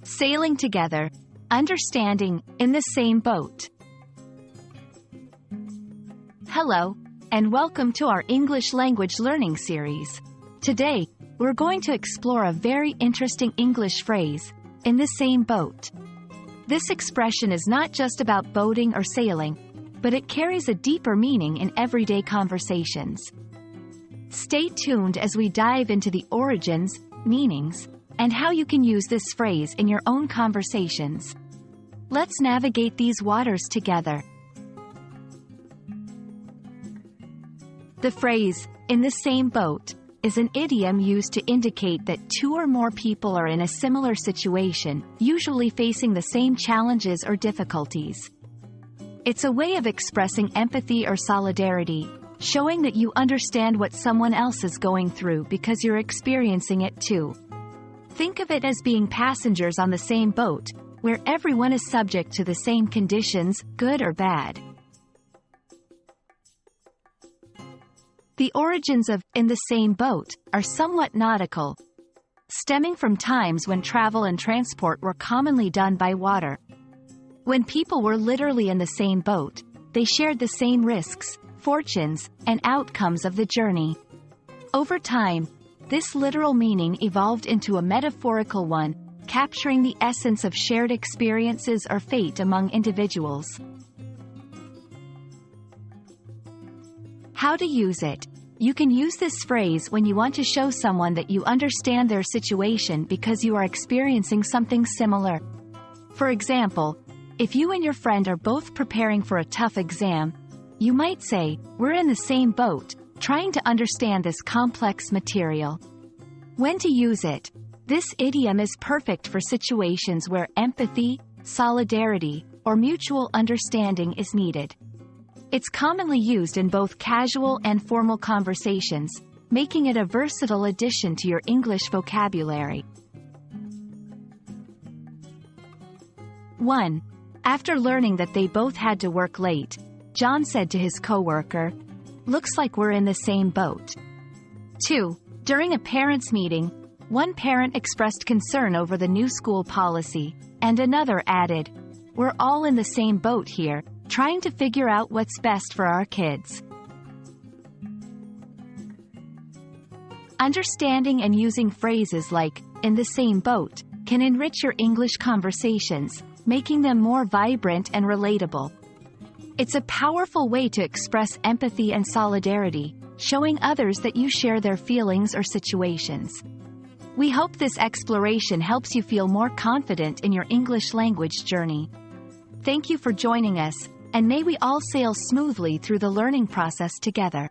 sailing together, understanding, in the same boat. Hello, and welcome to our English language learning series. Today, we're going to explore a very interesting English phrase, in the same boat. This expression is not just about boating or sailing, but it carries a deeper meaning in everyday conversations. Stay tuned as we dive into the origins, meanings, and how you can use this phrase in your own conversations. Let's navigate these waters together. The phrase, in the same boat, is an idiom used to indicate that two or more people are in a similar situation, usually facing the same challenges or difficulties. It's a way of expressing empathy or solidarity, showing that you understand what someone else is going through because you're experiencing it too. Think of it as being passengers on the same boat, where everyone is subject to the same conditions, good or bad. The origins of "in the same boat" are somewhat nautical, stemming from times when travel and transport were commonly done by water. When people were literally in the same boat, they shared the same risks, fortunes, and outcomes of the journey. Over time, this literal meaning evolved into a metaphorical one, capturing the essence of shared experiences or fate among individuals. How to use it. You can use this phrase when you want to show someone that you understand their situation because you are experiencing something similar. For example, if you and your friend are both preparing for a tough exam, you might say, "We're in the same boat, trying to understand this complex material." When to use it? This idiom is perfect for situations where empathy, solidarity, or mutual understanding is needed. It's commonly used in both casual and formal conversations, making it a versatile addition to your English vocabulary. 1. After learning that they both had to work late, John said to his coworker, "Looks like we're in the same boat." 2. During a parents' meeting, one parent expressed concern over the new school policy, and another added, "We're all in the same boat here, trying to figure out what's best for our kids." Understanding and using phrases like, "in the same boat," can enrich your English conversations, making them more vibrant and relatable. It's a powerful way to express empathy and solidarity, showing others that you share their feelings or situations. We hope this exploration helps you feel more confident in your English language journey. Thank you for joining us, and may we all sail smoothly through the learning process together.